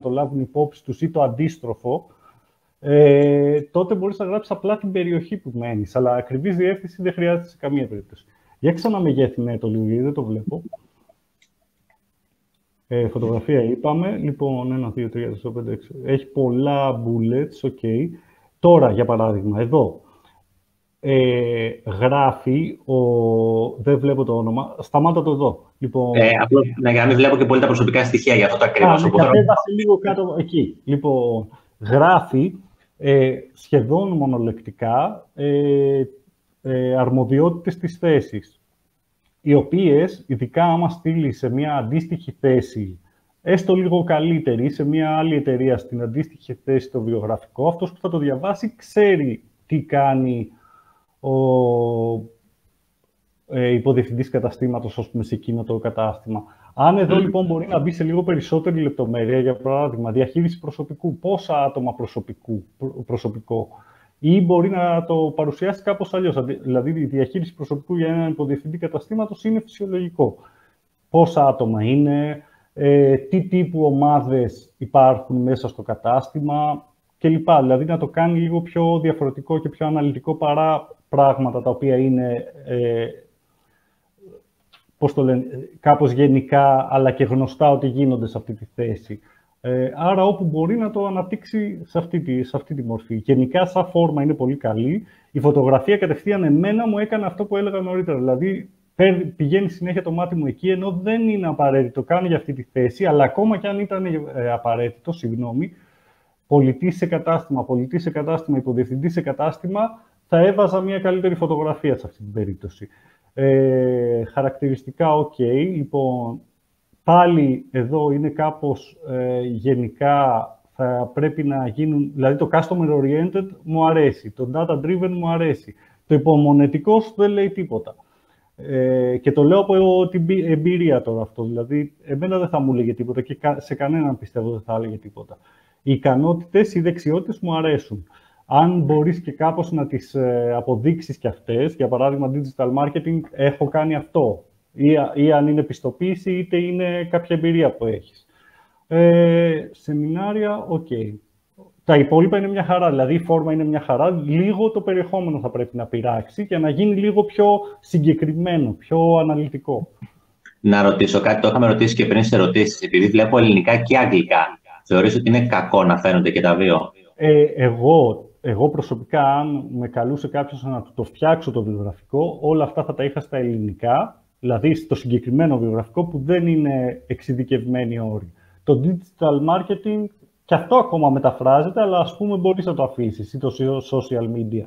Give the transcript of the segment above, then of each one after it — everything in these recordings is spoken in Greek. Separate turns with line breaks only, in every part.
το λάβουν υπόψη τους ή το αντίστροφο, τότε μπορείς να γράψεις απλά την περιοχή που μένεις. Αλλά ακριβής διεύθυνση δεν χρειάζεται σε καμία περίπτωση. Για ξαναμεγέθυνε το λίγο, δεν το βλέπω. Φωτογραφία είπαμε. Λοιπόν, 1, 2, 3, 4, 5, 6. Έχει πολλά bullets, ok. Τώρα, για παράδειγμα, εδώ γράφει δεν βλέπω το όνομα. Σταμάτα το εδώ. Λοιπόν,
απλώς, για να μην βλέπω και πολύ τα προσωπικά στοιχεία για αυτό το ακριβώς.
Κατέβασε λίγο κάτω εκεί. Λοιπόν, γράφει σχεδόν μονολεκτικά αρμοδιότητες της θέσης, οι οποίες, ειδικά άμα στείλει σε μια αντίστοιχη θέση, έστω λίγο καλύτερη, σε μια άλλη εταιρεία στην αντίστοιχη θέση το βιογραφικό, αυτός που θα το διαβάσει ξέρει τι κάνει ο υποδιευθυντής καταστήματος, ας πούμε, σε εκείνο το κατάστημα. Αν εδώ λοιπόν μπορεί να μπει σε λίγο περισσότερη λεπτομέρεια, για παράδειγμα, διαχείριση προσωπικού, πόσα άτομα προσωπικό, ή μπορεί να το παρουσιάσει κάπως αλλιώς. Δηλαδή, η διαχείριση προσωπικού για έναν υποδιευθυντή καταστήματος είναι φυσιολογικό. Πόσα άτομα είναι, τι τύπου ομάδες υπάρχουν μέσα στο κατάστημα κλπ. Δηλαδή, να το κάνει λίγο πιο διαφορετικό και πιο αναλυτικό παρά πράγματα τα οποία είναι κάπως γενικά, αλλά και γνωστά ότι γίνονται σε αυτή τη θέση. Άρα, όπου μπορεί να το αναπτύξει σε αυτή τη μορφή. Γενικά, σαν φόρμα είναι πολύ καλή. Η φωτογραφία κατευθείαν εμένα μου έκανε αυτό που έλεγα νωρίτερα. Δηλαδή, πηγαίνει συνέχεια το μάτι μου εκεί, ενώ δεν είναι απαραίτητο καν για αυτή τη θέση, αλλά ακόμα και αν ήταν απαραίτητο, πολιτής σε κατάστημα, υποδιευθυντής σε κατάστημα, θα έβαζα μια καλύτερη φωτογραφία σε αυτή την περίπτωση. Χαρακτηριστικά, ok. Λοιπόν, πάλι εδώ είναι κάπως γενικά, θα πρέπει να γίνουν, δηλαδή το customer oriented μου αρέσει, το data driven μου αρέσει, το υπομονετικός δεν λέει τίποτα. Και το λέω από την εμπειρία τώρα αυτό, δηλαδή εμένα δεν θα μου έλεγε τίποτα και σε κανέναν πιστεύω δεν θα έλεγε τίποτα. Οι ικανότητες, οι δεξιότητες μου αρέσουν. Αν μπορείς και κάπως να τις αποδείξεις και αυτές, για παράδειγμα digital marketing, έχω κάνει αυτό. Ή αν είναι πιστοποίηση, είτε είναι κάποια εμπειρία που έχεις. Σεμινάρια, ok. Τα υπόλοιπα είναι μια χαρά, δηλαδή η φόρμα είναι μια χαρά. Λίγο το περιεχόμενο θα πρέπει να πειράξει για να γίνει λίγο πιο συγκεκριμένο, πιο αναλυτικό. Να ρωτήσω κάτι, το είχαμε ρωτήσει και πριν σε ερωτήσεις. Επειδή βλέπω ελληνικά και αγγλικά, θεωρείς ότι είναι κακό να φαίνονται και τα δύο? Εγώ προσωπικά, αν με καλούσε κάποιος να το φτιάξω το βιογραφικό, όλα αυτά θα τα είχα στα ελληνικά, δηλαδή στο συγκεκριμένο βιογραφικό που δεν είναι εξειδικευμένοι όροι. Το digital marketing, και αυτό ακόμα μεταφράζεται, αλλά ας πούμε μπορείς να το αφήσεις, ή το social media.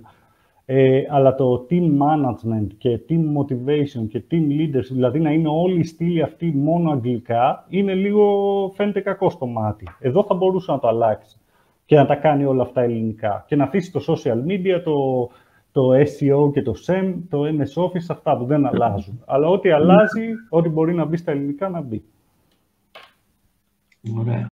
Αλλά το team management και team motivation και team leadership, δηλαδή να είναι όλοι οι στήλοι αυτοί μόνο αγγλικά, είναι λίγο, φαίνεται κακό στο μάτι. Εδώ θα μπορούσε να το αλλάξει και να τα κάνει όλα αυτά ελληνικά. Και να αφήσει το social media, το SEO και το SEM, το MS Office, αυτά που δεν αλλάζουν. Αλλά ό,τι αλλάζει, ό,τι μπορεί να μπει στα ελληνικά, να μπει. Ωραία.